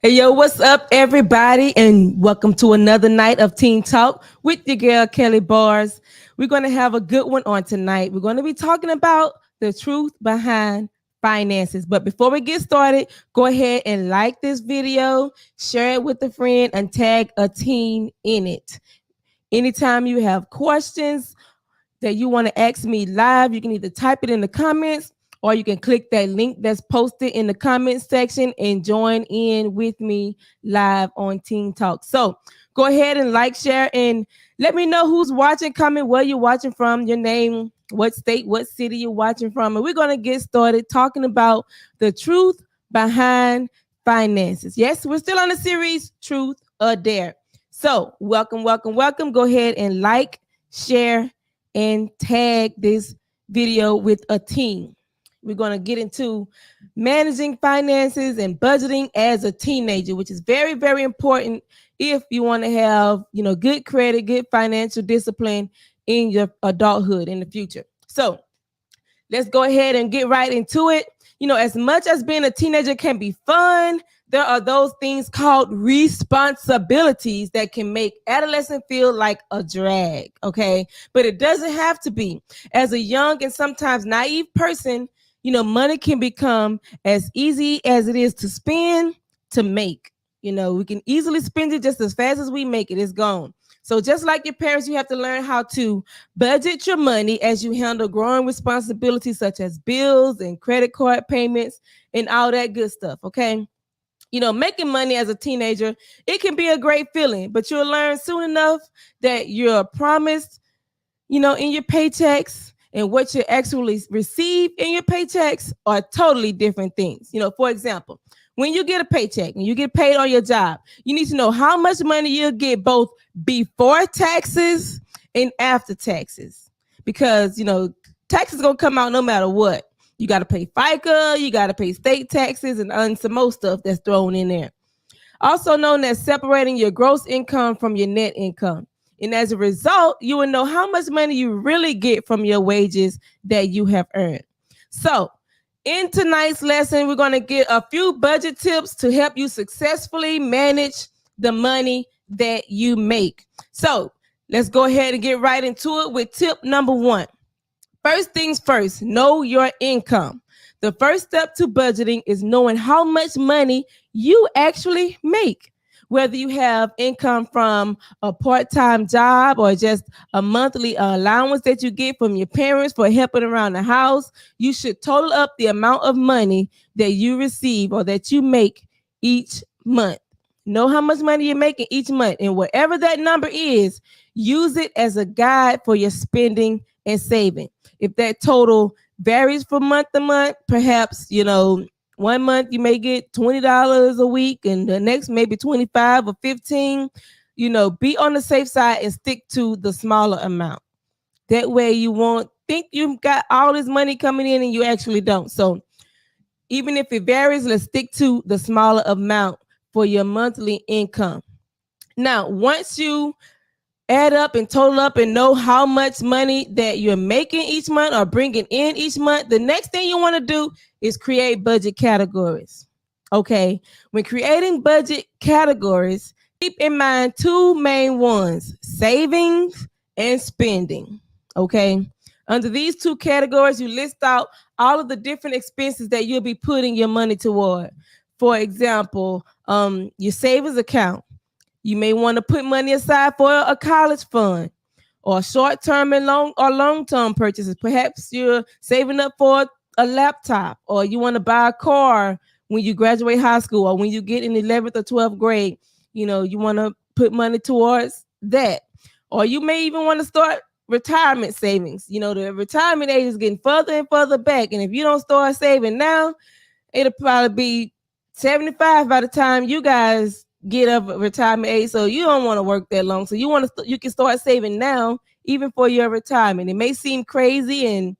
Hey, yo, what's up, everybody? And welcome to another night of Teen Talk with your girl, Kelly Bars. We're going to have a good one on tonight. We're going to be talking about the truth behind finances. But before we get started, go ahead and like this video, share it with a friend, and tag a teen in it. Anytime you have questions that you want to ask me live, you can either type it in the comments or you can click that link that's posted in the comments section and join in with me live on Teen Talk. So go ahead and like, share, and let me know who's watching, comment where you're watching from, your name, what state, what city you're watching from. And we're going to get started talking about the truth behind finances. Yes, we're still on the series, Truth or Dare. So welcome, welcome, welcome. Go ahead and like, share, and tag this video with a teen. We're going to get into managing finances and budgeting as a teenager, which is very, very important if you want to have, good credit, good financial discipline in your adulthood in the future. So let's go ahead and get right into it. As much as being a teenager can be fun, there are those things called responsibilities that can make adolescent feel like a drag, okay? But it doesn't have to be. As a young and sometimes naive person, money can become as easy as it is to spend to make. We can easily spend it just as fast as we make it. It's gone. So just like your parents, you have to learn how to budget your money as you handle growing responsibilities such as bills and credit card payments and all that good stuff, okay? Making money as a teenager, it can be a great feeling, but you'll learn soon enough that you're promised, in your paychecks and what you actually receive in your paychecks are totally different things. For example, when you get a paycheck and you get paid on your job, you need to know how much money you'll get both before taxes and after taxes, because, taxes going to come out no matter what. You got to pay FICA, you got to pay state taxes and some more stuff that's thrown in there. Also known as separating your gross income from your net income. And as a result, you will know how much money you really get from your wages that you have earned. So in tonight's lesson, we're going to get a few budget tips to help you successfully manage the money that you make. So let's go ahead and get right into it with tip number 1. First things first, know your income. The first step to budgeting is knowing how much money you actually make. Whether you have income from a part-time job or just a monthly allowance that you get from your parents for helping around the house, you should total up the amount of money that you receive or that you make each month. Know how much money you're making each month, and whatever that number is, use it as a guide for your spending and saving. If that total varies from month to month, perhaps, 1 month you may get $20 a week and the next maybe 25 or 15, be on the safe side and stick to the smaller amount. That way you won't think you've got all this money coming in and you actually don't. So even if it varies, let's stick to the smaller amount for your monthly income. Now, once you add up and total up and know how much money that you're making each month or bringing in each month, the next thing you want to do is create budget categories. Okay, when creating budget categories, keep in mind 2 main ones: savings and spending. Okay, under these 2 categories, you list out all of the different expenses that you'll be putting your money toward. For example, your savings account. You may want to put money aside for a college fund or short-term and long-term purchases. Perhaps you're saving up for a laptop, or you want to buy a car when you graduate high school or when you get in 11th or 12th grade. You want to put money towards that. Or you may even want to start retirement savings. The retirement age is getting further and further back. And if you don't start saving now, it'll probably be 75 by the time you guys get up retirement age. So you don't want to work that long. So you can start saving now, even for your retirement. It may seem crazy and,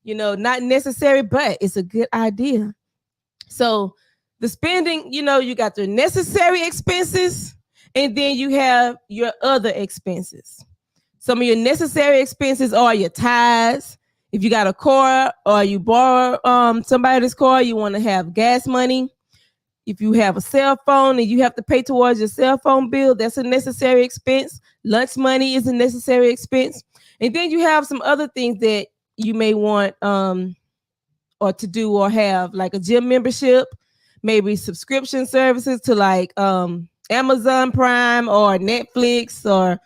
not necessary, but it's a good idea. So the spending, you got the necessary expenses, and then you have your other expenses. Some of your necessary expenses are your tithes. If you got a car or you borrow somebody's car, you want to have gas money. If you have a cell phone and you have to pay towards your cell phone bill, that's a necessary expense. Lunch money is a necessary expense. And then you have some other things that you may want or to do or have, like a gym membership, maybe subscription services to like Amazon Prime or Netflix or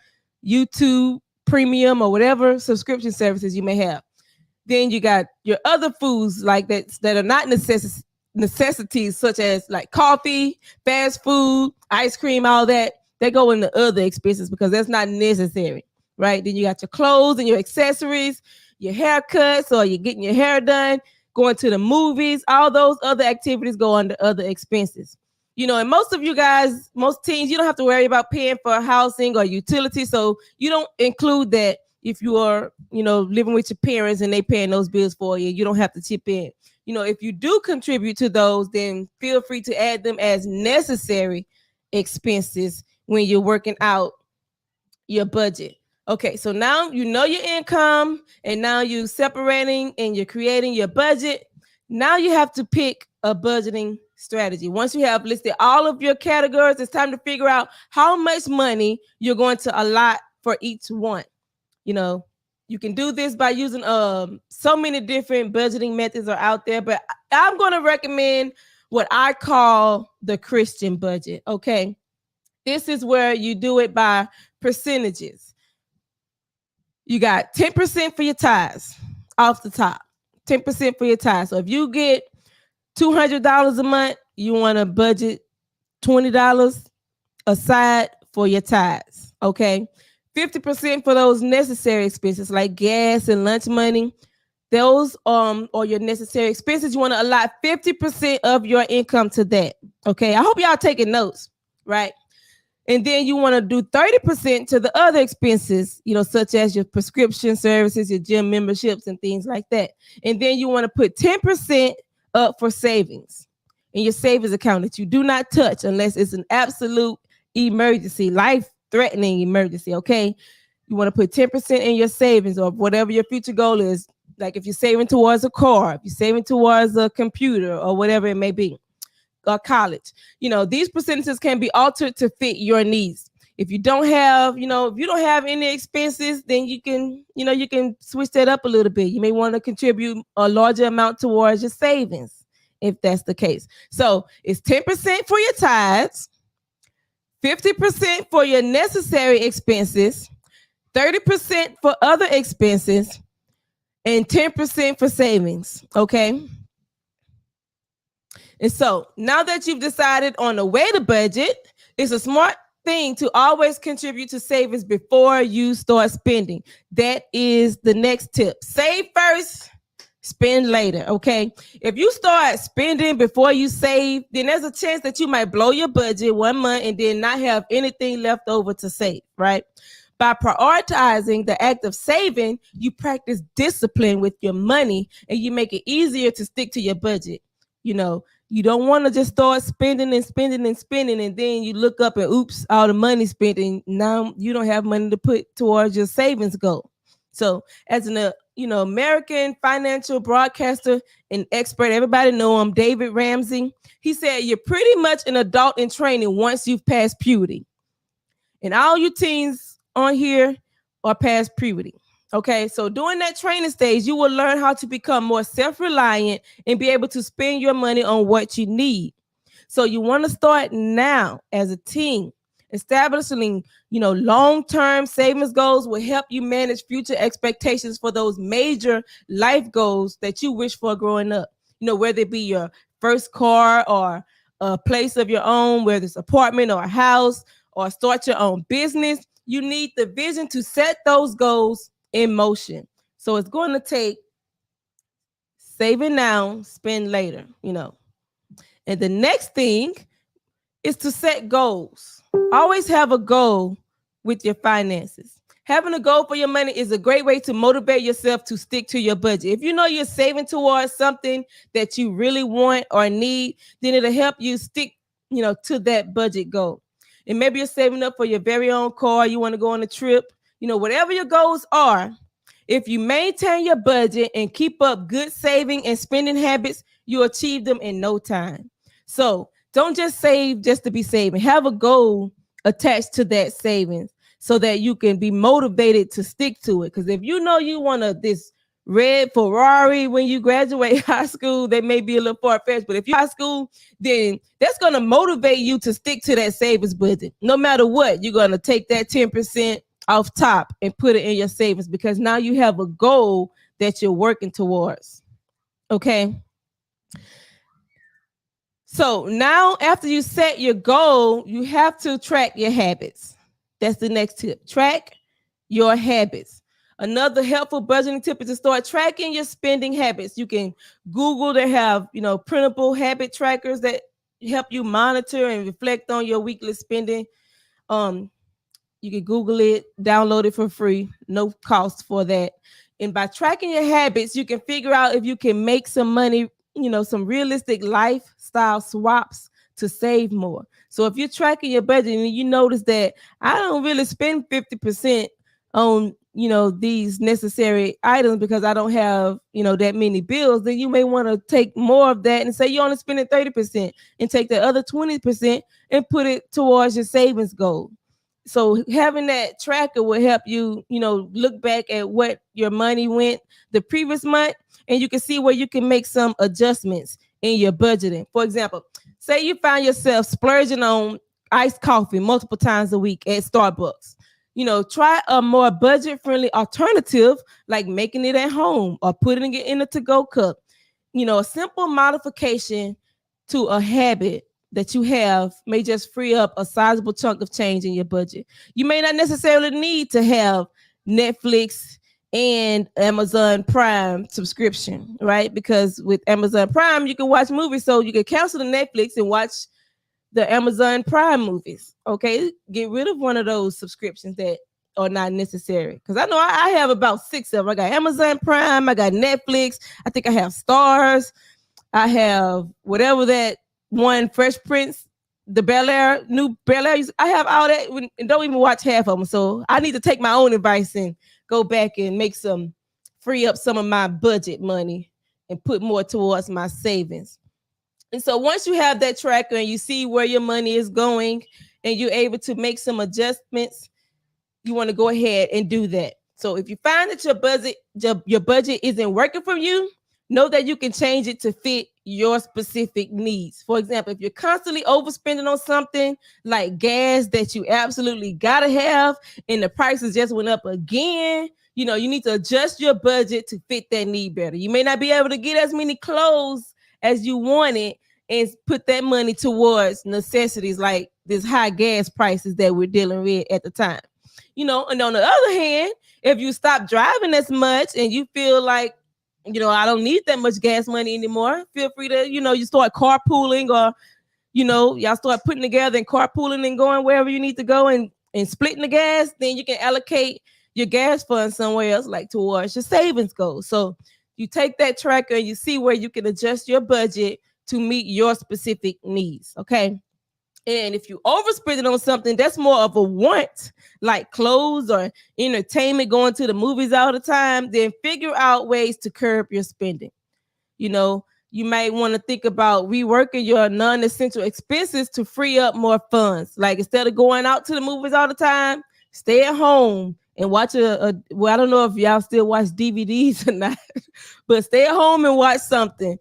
YouTube Premium or whatever subscription services you may have. Then you got your other foods like that are not necessities, such as like coffee, fast food, ice cream, all that. They go into other expenses because that's not necessary, right? Then you got your clothes and your accessories, your haircuts, or you're getting your hair done, going to the movies. All those other activities go under other expenses. You know, and most of you guys, most teens, you don't have to worry about paying for housing or utilities, so you don't include that. If you are, you know, living with your parents and they paying those bills for you, you don't have to chip in. You know, if you do contribute to those, then feel free to add them as necessary expenses when you're working out your budget. Okay, so now you know your income and now you're separating and you're creating your budget. Now you have to pick a budgeting strategy. Once you have listed all of your categories, it's time to figure out how much money you're going to allot for each one. You know, you can do this by using so many different budgeting methods are out there, but I'm going to recommend what I call the Christian budget. Okay, this is where you do it by percentages. You got 10% for your tithes off the top, 10% for your tithes. So if you get $200 a month, you want to budget $20 aside for your tithes. Okay. 50% for those necessary expenses like gas and lunch money. Those or your necessary expenses, you want to allot 50% of your income to that. Okay, I hope y'all taking notes, right? And then you want to do 30% to the other expenses, you know, such as your prescription services, your gym memberships, and things like that. And then you want to put 10% up for savings in your savings account that you do not touch unless it's an absolute emergency, life-threatening emergency, okay? You want to put 10% in your savings or whatever your future goal is. Like if you're saving towards a car, if you're saving towards a computer or whatever it may be, or college, you know, these percentages can be altered to fit your needs. If you don't have, you know, if you don't have any expenses, then you can, you know, you can switch that up a little bit. You may want to contribute a larger amount towards your savings if that's the case. So it's 10% for your tithes, 50% for your necessary expenses, 30% for other expenses, and 10% for savings. Okay. And so now that you've decided on the way to budget, it's a smart thing to always contribute to savings before you start spending. That is the next tip. Save first, spend later. Okay. If you start spending before you save, then there's a chance that you might blow your budget 1 month and then not have anything left over to save, right? By prioritizing the act of saving, you practice discipline with your money and you make it easier to stick to your budget. You know, you don't want to just start spending and spending and spending, and then you look up and oops, all the money spent, and now you don't have money to put towards your savings goal. So as an American financial broadcaster and expert, everybody know him, David Ramsey. He said, you're pretty much an adult in training once you've passed puberty. And all you teens on here are past puberty. Okay, so during that training stage, you will learn how to become more self-reliant and be able to spend your money on what you need. So you want to start now as a teen. Establishing, long-term savings goals will help you manage future expectations for those major life goals that you wish for growing up. Whether it be your first car or a place of your own, whether it's an apartment or a house or start your own business, you need the vision to set those goals in motion. So it's going to take saving now, spend later, And the next thing is to set goals. Always have a goal with your finances. Having a goal for your money is a great way to motivate yourself to stick to your budget. If you know you're saving towards something that you really want or need, then it'll help you stick, to that budget goal. And maybe you're saving up for your very own car. You want to go on a trip. Whatever your goals are, if you maintain your budget and keep up good saving and spending habits, you achieve them in no time. So Don't just save just to be saving. Have a goal attached to that savings so that you can be motivated to stick to it. Because if you know you want this red Ferrari when you graduate high school, they may be a little far-fetched, but if you're high school, then that's going to motivate you to stick to that savings budget. No matter what, you're going to take that 10% off top and put it in your savings because now you have a goal that you're working towards. Okay. So now after you set your goal, you have to track your habits. That's the next tip. Track your habits. Another helpful budgeting tip is to start tracking your spending habits. You can Google, they have, printable habit trackers that help you monitor and reflect on your weekly spending. You can Google it, download it for free, no cost for that. And by tracking your habits, you can figure out if you can make some money, some realistic lifestyle swaps to save more. So if you're tracking your budget and you notice that I don't really spend 50% on, these necessary items because I don't have, that many bills, then you may want to take more of that and say you're only spending 30% and take the other 20% and put it towards your savings goal. So having that tracker will help you, look back at what your money went the previous month, and you can see where you can make some adjustments in your budgeting. For example, say you find yourself splurging on iced coffee multiple times a week at Starbucks. Try a more budget-friendly alternative like making it at home or putting it in a to-go cup. A simple modification to a habit that you have may just free up a sizable chunk of change in your budget. You may not necessarily need to have Netflix and Amazon Prime subscription, right? Because with Amazon Prime, you can watch movies. So you can cancel the Netflix and watch the Amazon Prime movies. Okay, get rid of one of those subscriptions that are not necessary. Because I know I have about 6 of them. I got Amazon Prime, I got Netflix, I think I have Stars, I have whatever that one, Fresh Prince, the Bel-Air, new Bel-Air. I have all that and don't even watch half of them. So I need to take my own advice and go back and free up some of my budget money and put more towards my savings. And so once you have that tracker and you see where your money is going and you're able to make some adjustments, you want to go ahead and do that. So if you find that your budget isn't working for you, know that you can change it to fit your specific needs. For example, if you're constantly overspending on something like gas that you absolutely gotta have and the prices just went up again, you need to adjust your budget to fit that need better. You may not be able to get as many clothes as you wanted and put that money towards necessities like this high gas prices that we're dealing with at the time. And on the other hand, if you stop driving as much and you feel like, I don't need that much gas money anymore, feel free to, you start carpooling or, y'all start putting together and carpooling and going wherever you need to go and splitting the gas, then you can allocate your gas fund somewhere else, like towards your savings goal. So you take that tracker and you see where you can adjust your budget to meet your specific needs. Okay. And if you overspend it on something that's more of a want, like clothes or entertainment, going to the movies all the time, then figure out ways to curb your spending. You might want to think about reworking your non-essential expenses to free up more funds. Like instead of going out to the movies all the time, stay at home and watch well, I don't know if y'all still watch DVDs or not, but stay at home and watch something.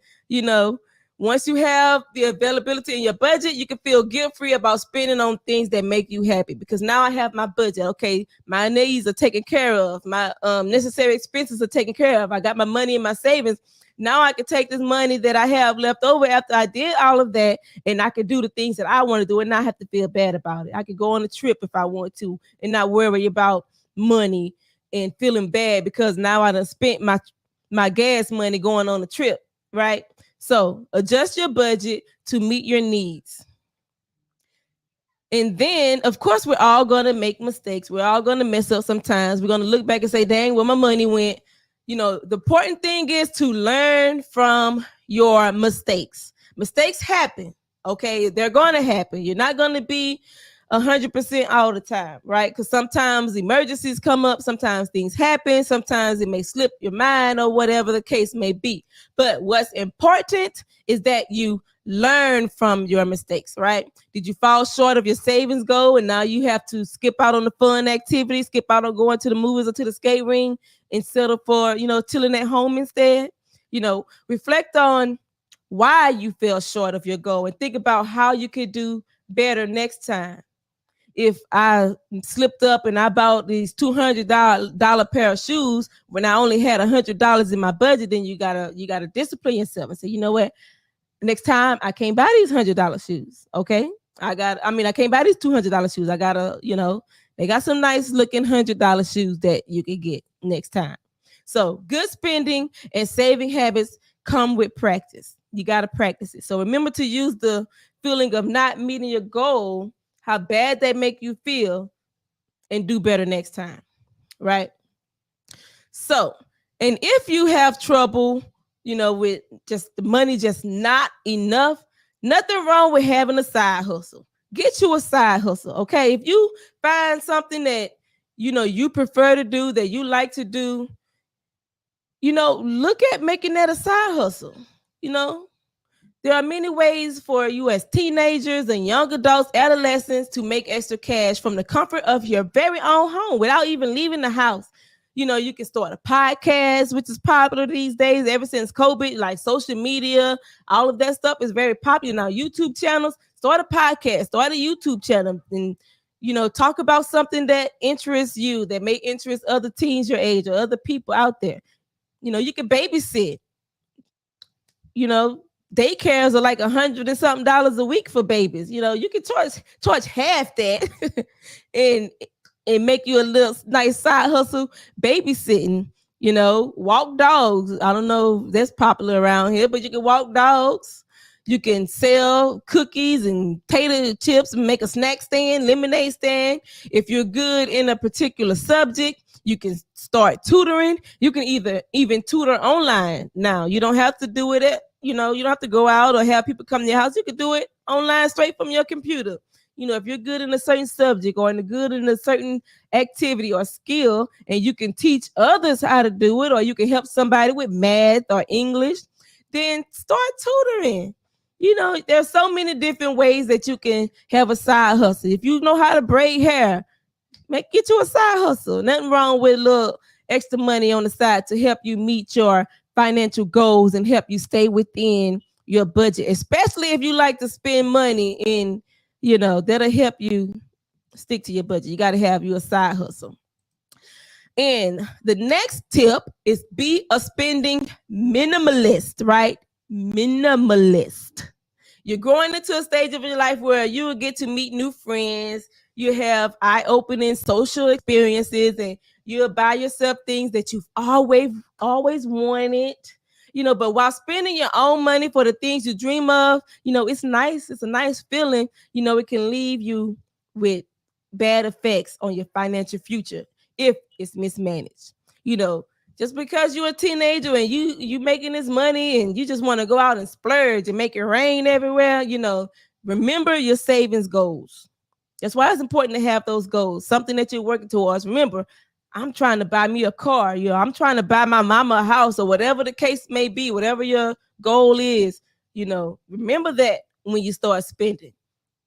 Once you have the availability in your budget, you can feel guilt-free about spending on things that make you happy because now I have my budget. Okay, my needs are taken care of. My necessary expenses are taken care of. I got my money in my savings. Now I can take this money that I have left over after I did all of that, and I can do the things that I want to do and not have to feel bad about it. I could go on a trip if I want to and not worry about money and feeling bad because now I done spent my gas money going on a trip, right? So adjust your budget to meet your needs. And then, of course, we're all going to make mistakes. We're all going to mess up sometimes. We're going to look back and say, dang, where my money went. The important thing is to learn from your mistakes. Mistakes happen, okay? They're going to happen. You're not going to be 100% all the time, right? Because sometimes emergencies come up, sometimes things happen, sometimes it may slip your mind or whatever the case may be. But what's important is that you learn from your mistakes, right? Did you fall short of your savings goal and now you have to skip out on the fun activities, skip out on going to the movies or to the skate ring and settle for, chilling at home instead? Reflect on why you fell short of your goal and think about how you could do better next time. If I slipped up and I bought these $200 pair of shoes when I only had $100 in my budget, then you gotta discipline yourself and say, you know what, next time I can't buy these $100 shoes. Okay, I can't buy these $200 shoes. I gotta, they got some nice looking $100 shoes that you can get next time. So good spending and saving habits come with practice. You got to practice it. So remember to use the feeling of not meeting your goal, how bad that make you feel, and do better next time, right? So, and if you have trouble, with just the money just not enough, nothing wrong with having a side hustle. Get you a side hustle, okay? If you find something that, you prefer to do, that you like to do, look at making that a side hustle. There are many ways for you as teenagers and young adults, adolescents to make extra cash from the comfort of your very own home without even leaving the house. You can start a podcast, which is popular these days ever since COVID, like social media, all of that stuff is very popular now. YouTube channels, start a podcast, start a YouTube channel, and talk about something that interests you, that may interest other teens your age or other people out there. You can babysit. Daycares are like $100 and something a week for babies. You can charge half that and make you a little nice side hustle babysitting. Walk dogs. I don't know if that's popular around here, but you can walk dogs. You can sell cookies and tater chips and make a snack stand, lemonade stand. If you're good in a particular subject, you can start tutoring. You can even tutor online now. You don't have to do it at, you don't have to go out or have people come to your house. You can do it online straight from your computer. If you're good in a certain subject or good in a certain activity or skill, and you can teach others how to do it, or you can help somebody with math or English, then start tutoring. There's so many different ways that you can have a side hustle. If you know how to braid hair, get you a side hustle. Nothing wrong with a little extra money on the side to help you meet your financial goals and help you stay within your budget, especially if you like to spend money, and that'll help you stick to your budget. You got to have you a side hustle. And the next tip is be a spending minimalist, right? Minimalist. You're growing into a stage of your life where you will get to meet new friends. You have eye-opening social experiences, and you'll buy yourself things that you've always wanted. But while spending your own money for the things you dream of, it's nice. It's a nice feeling. It can leave you with bad effects on your financial future if it's mismanaged. Just because you're a teenager and you making this money and you just want to go out and splurge and make it rain everywhere, remember your savings goals. That's why it's important to have those goals, something that you're working towards. Remember, I'm trying to buy me a car. I'm trying to buy my mama a house, or whatever the case may be, whatever your goal is. Remember that when you start spending.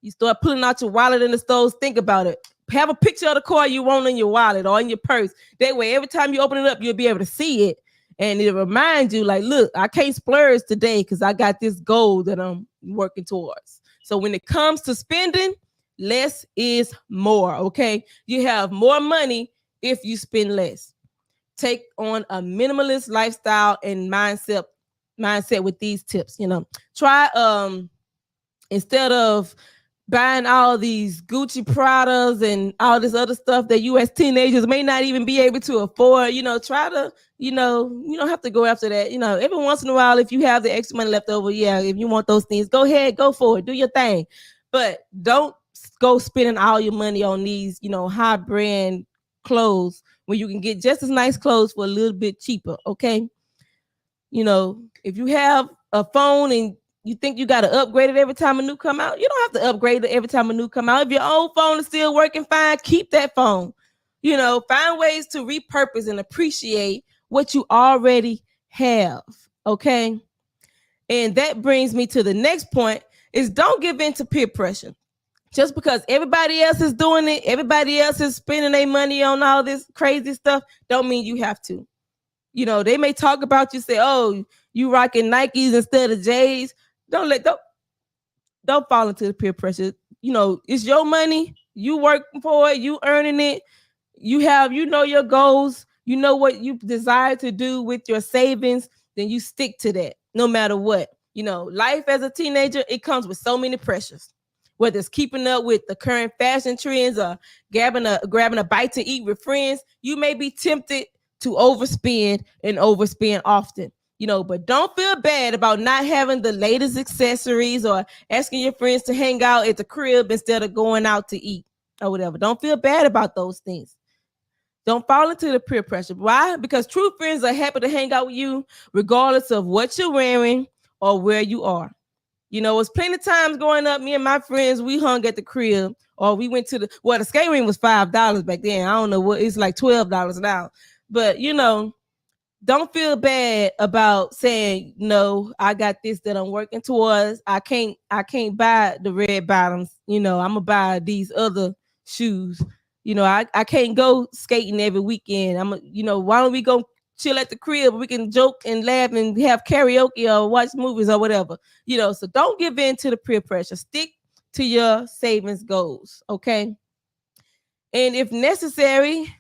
You start pulling out your wallet in the stores, think about it. Have a picture of the car you want in your wallet or in your purse. That way, every time you open it up, you'll be able to see it. And it'll remind you, like, look, I can't splurge today because I got this goal that I'm working towards. So when it comes to spending, less is more, okay? You have more money if you spend less. Take on a minimalist lifestyle and mindset with these tips. Try instead of buying all these Gucci Pradas and all this other stuff that you as teenagers may not even be able to afford, try to, you don't have to go after that. Every once in a while, if you have the extra money left over, if you want those things, go ahead, go for it, do your thing. But don't go spending all your money on these, high brand clothes when you can get just as nice clothes for a little bit cheaper, okay? If you have a phone and You think you got to upgrade it every time a new come out? You don't have to upgrade it every time a new come out. If your old phone is still working fine, keep that phone. Find ways to repurpose and appreciate what you already have. Okay. And that brings me to the next point is don't give in to peer pressure. Just because everybody else is doing it, everybody else is spending their money on all this crazy stuff, don't mean you have to. They may talk about you, say, oh, you rocking Nikes instead of J's. Don't fall into the peer pressure. It's your money. You working for it. You earning it. You know your goals. You know what you desire to do with your savings. Then you stick to that no matter what. Life as a teenager, it comes with so many pressures. Whether it's keeping up with the current fashion trends or grabbing a bite to eat with friends, you may be tempted to overspend and overspend often. But don't feel bad about not having the latest accessories or asking your friends to hang out at the crib instead of going out to eat or whatever. Don't feel bad about those things. Don't fall into the peer pressure. Why? Because true friends are happy to hang out with you regardless of what you're wearing or where you are. It's plenty of times growing up, me and my friends, we hung at the crib or we went to the skate ring was $5 back then. I don't know what, it's like $12 now. But, don't feel bad about saying, no, I got this that I'm working towards. I can't buy the red bottoms. I'm going to buy these other shoes. I can't go skating every weekend. Why don't we go chill at the crib? We can joke and laugh and have karaoke or watch movies or whatever. So don't give in to the peer pressure. Stick to your savings goals, okay? And if necessary,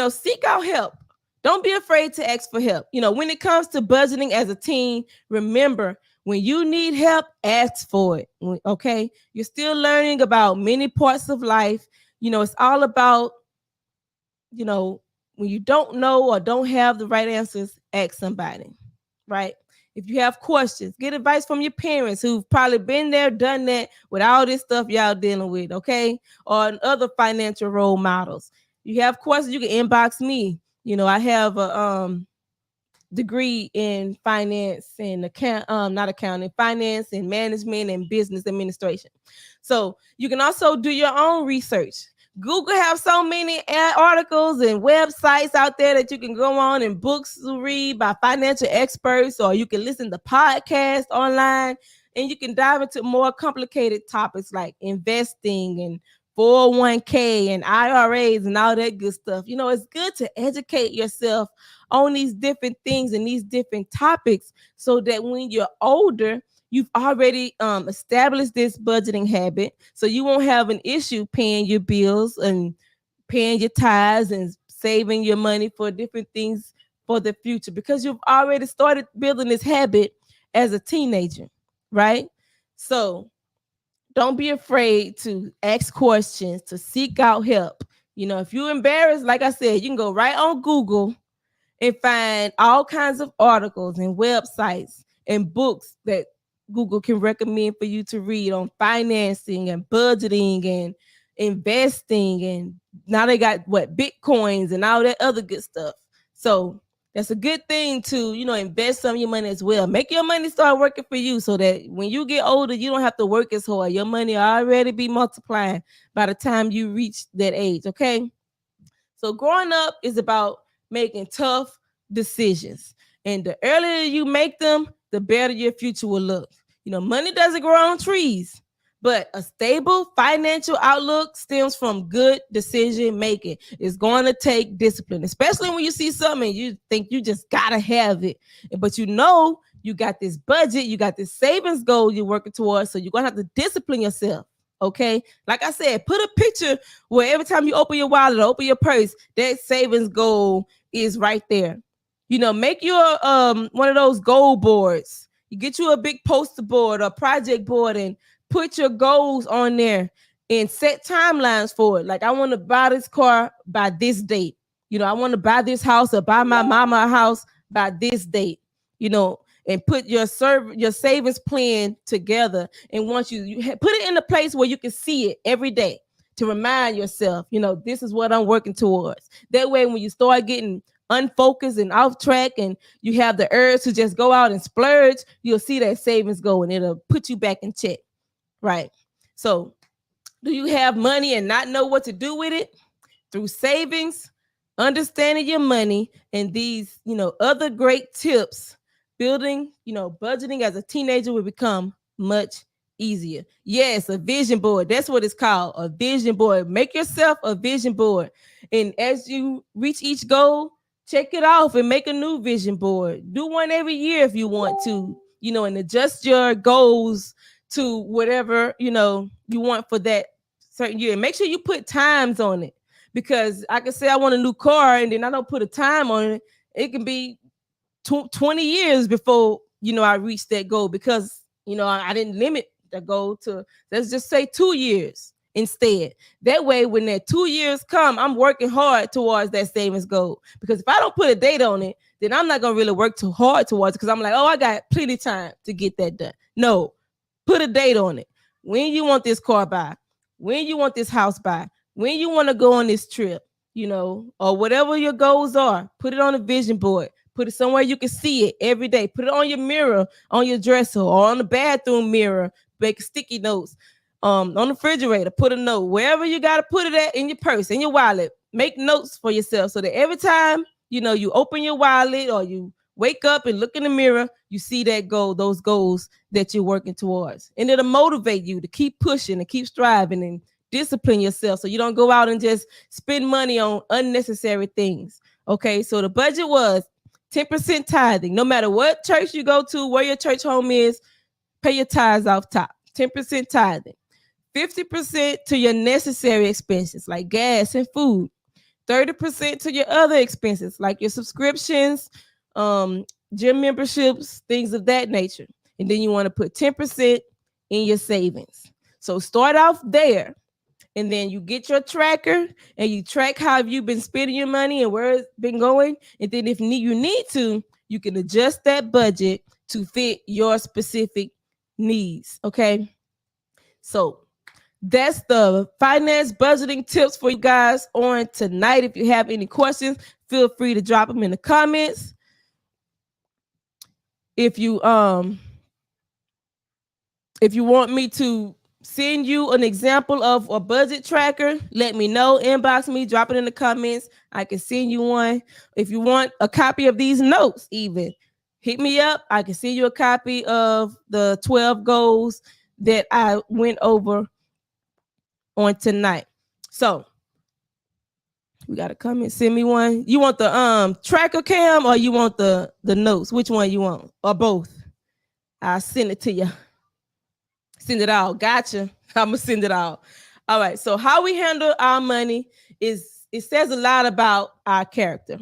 seek out help. Don't be afraid to ask for help. When it comes to budgeting as a teen, remember, when you need help, ask for it, okay? You're still learning about many parts of life. It's all about, when you don't know or don't have the right answers, ask somebody, right? If you have questions, get advice from your parents who've probably been there, done that with all this stuff y'all dealing with, okay? Or other financial role models. You have questions, you can inbox me. I have a degree in finance and finance and management and business administration. So you can also do your own research. Google have so many articles and websites out there that you can go on and books to read by financial experts, or you can listen to podcasts online, and you can dive into more complicated topics like investing and 401k and IRAs and all that good stuff. It's good to educate yourself on these different things and these different topics so that when you're older, you've already established this budgeting habit, so you won't have an issue paying your bills and paying your tithes and saving your money for different things for the future, because you've already started building this habit as a teenager, right? So don't be afraid to ask questions, to seek out help. If you're embarrassed, like I said, you can go right on Google and find all kinds of articles and websites and books that Google can recommend for you to read on financing and budgeting and investing. And now they got Bitcoins and all that other good stuff. So that's a good thing to, invest some of your money as well. Make your money start working for you so that when you get older, you don't have to work as hard. Your money already be multiplying by the time you reach that age, okay? So growing up is about making tough decisions. And the earlier you make them, the better your future will look. Money doesn't grow on trees, but a stable financial outlook stems from good decision making. It's going to take discipline, especially when you see something and you think you just gotta have it. But you got this budget, you got this savings goal you're working towards, so you're gonna have to discipline yourself. Okay, like I said, put a picture where every time you open your wallet or open your purse, that savings goal is right there. Make your one of those goal boards. You get you a big poster board or project board and put your goals on there and set timelines for it. Like, I want to buy this car by this date. I want to buy this house or buy my mama a house by this date. And put your savings plan together. And once you put it in a place where you can see it every day to remind yourself, this is what I'm working towards. That way, when you start getting unfocused and off track and you have the urge to just go out and splurge, you'll see that savings go and it'll put you back in check, right? So do you have money and not know what to do with it? Through savings, understanding your money, and these, other great tips, building, budgeting as a teenager will become much easier. Yes, a vision board. That's what it's called, a vision board. Make yourself a vision board. And as you reach each goal, check it off and make a new vision board. Do one every year if you want to, and adjust your goals to whatever, you want for that certain year. Make sure you put times on it, because I can say I want a new car and then I don't put a time on it. It can be 20 years before, I reach that goal, because, I didn't limit the goal to, let's just say 2 years instead. That way, when that 2 years come, I'm working hard towards that savings goal. Because if I don't put a date on it, then I'm not going to really work too hard towards it, because I'm like, oh, I got plenty of time to get that done. No, put a date on it. When you want this car by, when you want this house by, when you want to go on this trip, or whatever your goals are, put it on a vision board. Put it somewhere you can see it every day. Put it on your mirror, on your dresser, or on the bathroom mirror. Make sticky notes. On the refrigerator, put a note. Wherever you got to put it at, in your purse, in your wallet. Make notes for yourself so that every time, you open your wallet or you wake up and look in the mirror, you see that goal, those goals that you're working towards. And it'll motivate you to keep pushing and keep striving and discipline yourself so you don't go out and just spend money on unnecessary things. Okay, so the budget was 10% tithing. No matter what church you go to, where your church home is, pay your tithes off top. 10% tithing. 50% to your necessary expenses like gas and food. 30% to your other expenses like your subscriptions, gym memberships, things of that nature. And then you want to put 10% in your savings. So start off there. And then you get your tracker and you track how you've been spending your money and where it's been going. And then if you need to, you can adjust that budget to fit your specific needs. Okay. So that's the finance budgeting tips for you guys on tonight. If you have any questions, feel free to drop them in the comments. If you want me to send you an example of a budget tracker, let me know. Inbox me, drop it in the comments. I can send you one. If you want a copy of these notes, even hit me up. I can send you a copy of the 12 goals that I went over on tonight. So we got a comment. Send me one. You want the tracker, Cam, or you want the notes? Which one you want? Or both? I'll send it to you. Send it all. Gotcha. I'm gonna send it all. All right. So how we handle our money is, it says a lot about our character.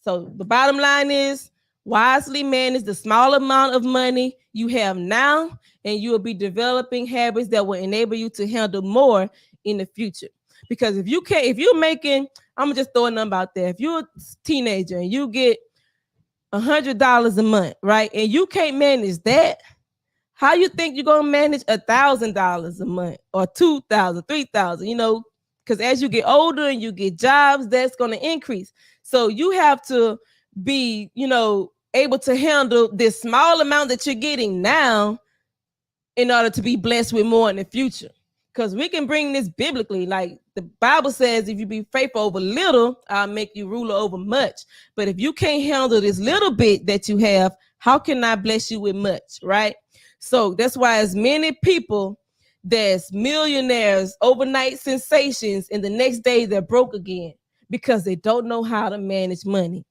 So the bottom line is, wisely manage the small amount of money you have now, and you will be developing habits that will enable you to handle more in the future. Because if you're making, I'm gonna just throw a number out there. If you're a teenager and you get $100 a month, right, and you can't manage that, how you think you're gonna manage $1,000 a month or 2,000, 3,000? Because as you get older and you get jobs, that's gonna increase. So you have to be, able to handle this small amount that you're getting now in order to be blessed with more in the future. Because we can bring this biblically, like the Bible says, if you be faithful over little, I'll make you ruler over much. But if you can't handle this little bit that you have, how can I bless you with much, right? So that's why as many people that's millionaires, overnight sensations, and the next day they're broke again because they don't know how to manage money,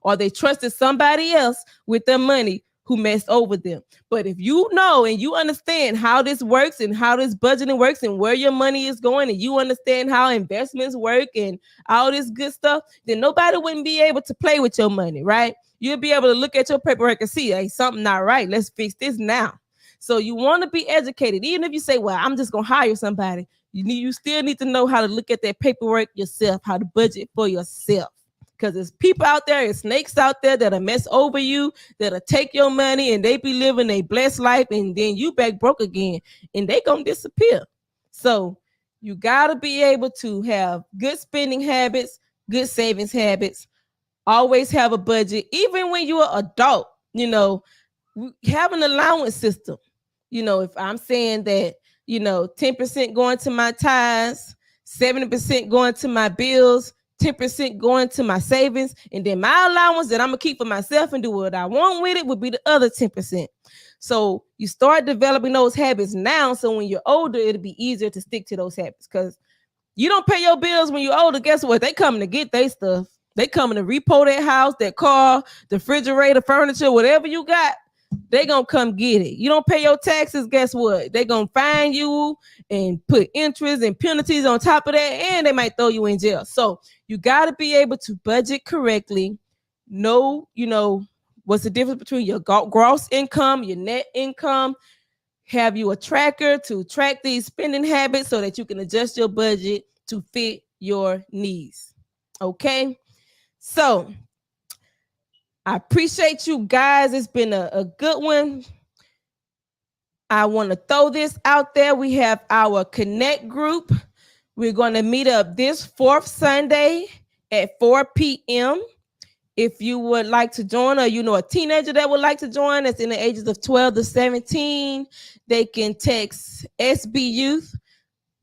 or they trusted somebody else with their money who messed over them. But if you know and you understand how this works and how this budgeting works and where your money is going, and you understand how investments work and all this good stuff, then nobody wouldn't be able to play with your money, right? You'll be able to look at your paperwork and see, hey, something not right. Let's fix this now. So you want to be educated. Even if you say, well, I'm just going to hire somebody, you still need to know how to look at that paperwork yourself, how to budget for yourself. Because there's people out there, there's snakes out there that'll mess over you, that'll take your money, and they be living a blessed life, and then you back broke again, and they gonna disappear. So you gotta be able to have good spending habits, good savings habits, Always have a budget, even when you're an adult. Have an allowance system. If I'm saying that, 10% going to my tithes, 70% going to my bills, 10% going to my savings, and then my allowance that I'm gonna keep for myself and do what I want with it would be the other 10%. So you start developing those habits now, so when you're older, it'll be easier to stick to those habits. Because you don't pay your bills when you're older, guess what? They coming to get their stuff. They coming to repo that house, that car, the refrigerator, furniture, whatever you got. They gonna come get it. You don't pay your taxes, guess what? They gonna fine you and put interest and penalties on top of that, and they might throw you in jail. So you gotta be able to budget correctly. Know, what's the difference between your gross income, your net income. Have you a tracker to track these spending habits so that you can adjust your budget to fit your needs. Okay, so I appreciate you guys. It's been a good one. I want to throw this out there. We have our Connect group. We're going to meet up this 4th Sunday at 4 p.m. If you would like to join, or a teenager that would like to join that's in the ages of 12 to 17, they can text SB Youth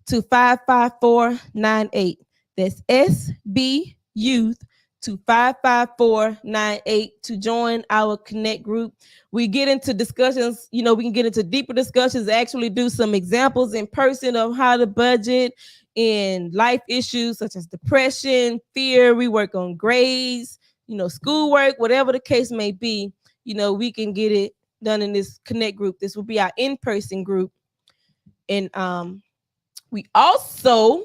to 55498. That's SB Youth to 55498 to join our Connect group. We get into discussions, we can get into deeper discussions, actually do some examples in person of how to budget in life issues such as depression, fear. We work on grades, schoolwork, whatever the case may be. We can get it done in this Connect group. This will be our in-person group. And we also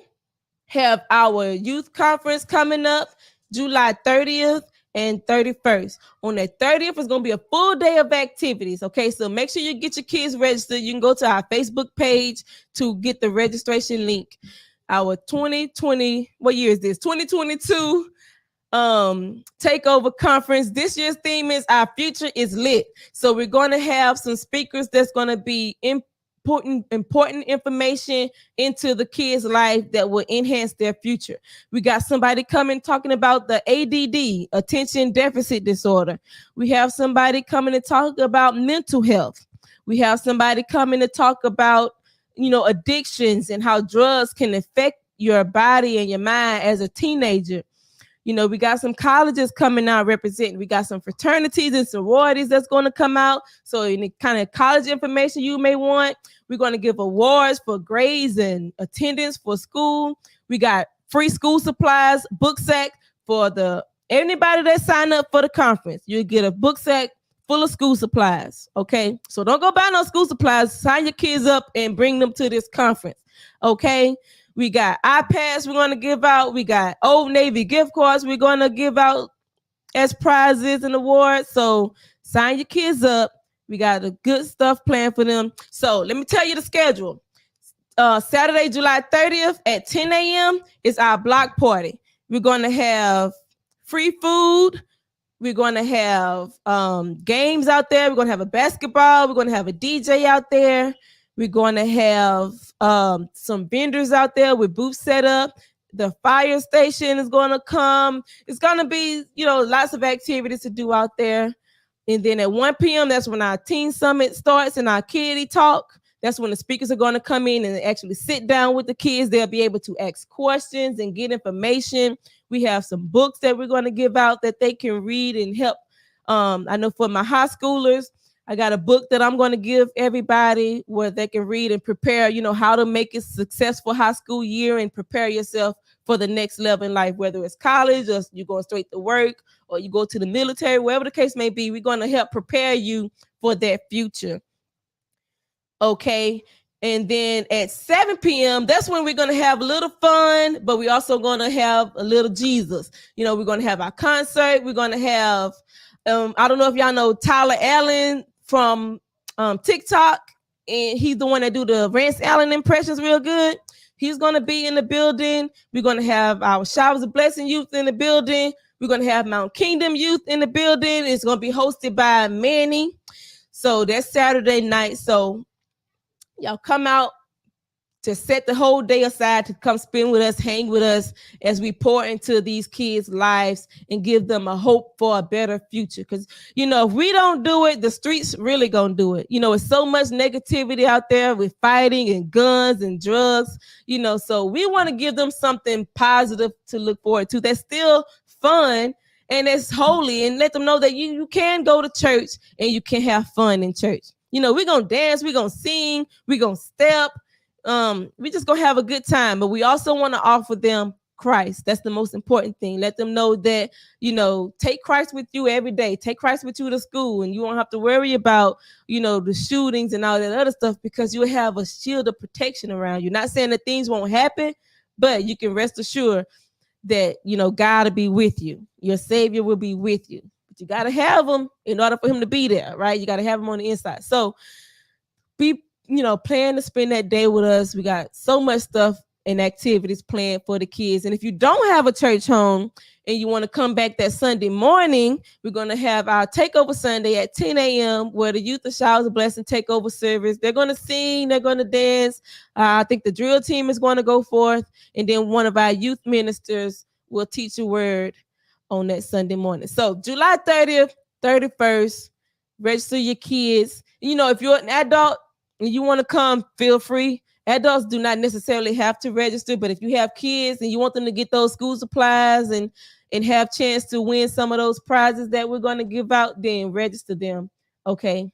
have our youth conference coming up July 30th and 31st. On that 30th is going to be a full day of activities. Okay, so make sure you get your kids registered. You can go to our Facebook page to get the registration link. Our 2020, what year is this? 2022 takeover conference. This year's theme is Our Future is Lit. So we're going to have some speakers that's going to be important information into the kids' life that will enhance their future. We got somebody coming talking about the ADD, attention deficit disorder. We have somebody coming to talk about mental health. We have somebody coming to talk about, addictions and how drugs can affect your body and your mind as a teenager. We got some colleges coming out representing. We got some fraternities and sororities that's going to come out. So any kind of college information you may want, we're going to give awards for grades and attendance for school. We got free school supplies, book sack for anybody that signed up for the conference. You'll get a book sack full of school supplies. Okay, so don't go buy no school supplies. Sign your kids up and bring them to this conference. Okay. We got iPads we're going to give out. We got Old Navy gift cards we're going to give out as prizes and awards. So sign your kids up. We got the good stuff planned for them. So let me tell you the schedule. Saturday, July 30th at 10 a.m. is our block party. We're going to have free food. We're going to have games out there. We're going to have a basketball. We're going to have a DJ out there. We're going to have some vendors out there with booths set up. The fire station is going to come. It's going to be, lots of activities to do out there. And then at 1 p.m., that's when our teen summit starts and our kiddie talk. That's when the speakers are going to come in and actually sit down with the kids. They'll be able to ask questions and get information. We have some books that we're going to give out that they can read and help. I know for my high schoolers, I got a book that I'm going to give everybody where they can read and prepare, how to make a successful high school year and prepare yourself for the next level in life, whether it's college or you're going straight to work or you go to the military, wherever the case may be. We're going to help prepare you for that future. Okay. And then at 7 p.m., that's when we're going to have a little fun, but we're also going to have a little Jesus. We're going to have our concert. We're going to have, I don't know if y'all know Tyler Allen from TikTok, and he's the one that do the Rance Allen impressions real good. He's going to be in the building. We're going to have our Showers of Blessing youth in the building. We're going to have Mount Kingdom youth in the building. It's going to be hosted by Manny. So that's Saturday night. So y'all come out to set the whole day aside to come spend with us, hang with us as we pour into these kids' lives and give them a hope for a better future. Because, if we don't do it, the streets really gonna do it. It's so much negativity out there with fighting and guns and drugs, so we want to give them something positive to look forward to that's still fun and it's holy, and let them know that you can go to church and you can have fun in church. We're gonna dance, we're gonna sing, we're gonna step. We just gonna have a good time, but we also want to offer them Christ. That's the most important thing. Let them know that, take Christ with you every day. Take Christ with you to school, and you won't have to worry about, the shootings and all that other stuff, because you'll have a shield of protection around you. Not saying that things won't happen, but you can rest assured that, God will be with you. Your Savior will be with you. But you got to have him in order for him to be there, right? You got to have him on the inside. So be plan to spend that day with us. We got so much stuff and activities planned for the kids. And if you don't have a church home and you want to come back that Sunday morning, we're going to have our Takeover Sunday at 10 a.m. where the Youth of Showers of Blessing Takeover service. They're going to sing, they're going to dance. I think the drill team is going to go forth. And then one of our youth ministers will teach a word on that Sunday morning. So July 30th, 31st, register your kids. If you're an adult, and you want to come, feel free. Adults do not necessarily have to register, but if you have kids and you want them to get those school supplies and have chance to win some of those prizes that we're going to give out, then register them. Okay.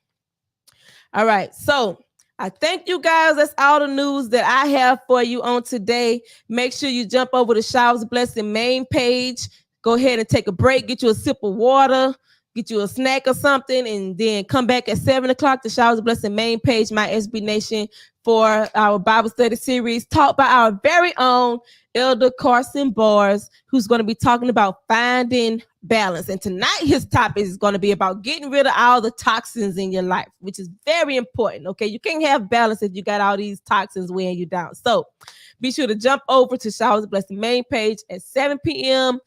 All right. So I thank you guys. That's all the news that I have for you on today. Make sure you jump over to Showers of Blessing main page. Go ahead and take a break, get you a sip of water, get you a snack or something, and then come back at 7 o'clock to Showers of Blessing main page, My SB Nation, for our Bible study series taught by our very own Elder Carson Bars, who's going to be talking about finding balance. And tonight his topic is going to be about getting rid of all the toxins in your life, which is very important. Okay, you can't have balance if you got all these toxins weighing you down. So be sure to jump over to Showers of Blessing main page at 7 p.m.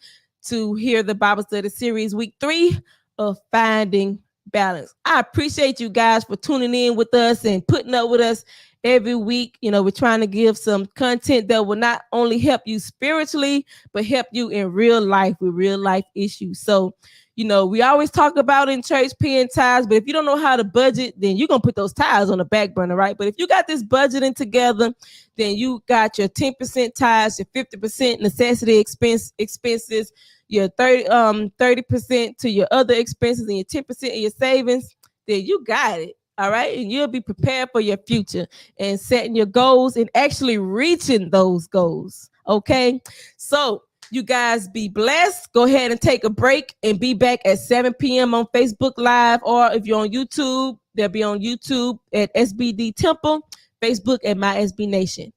to hear the Bible study series week 3 of Finding Balance. I appreciate you guys for tuning in with us and putting up with us every week. We're trying to give some content that will not only help you spiritually, but help you in real life with real life issues. So, we always talk about in church paying tithes, but if you don't know how to budget, then you're going to put those tithes on the back burner, right? But if you got this budgeting together, then you got your 10% tithes, your 50% necessity expenses, your 30% to your other expenses, and your 10% of your savings, then you got it. All right. And you'll be prepared for your future and setting your goals and actually reaching those goals. Okay. So you guys be blessed. Go ahead and take a break and be back at 7 p.m. on Facebook Live, or if you're on YouTube, they'll be on YouTube at SBD Temple, Facebook at My SB Nation.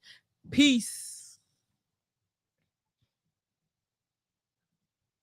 Peace.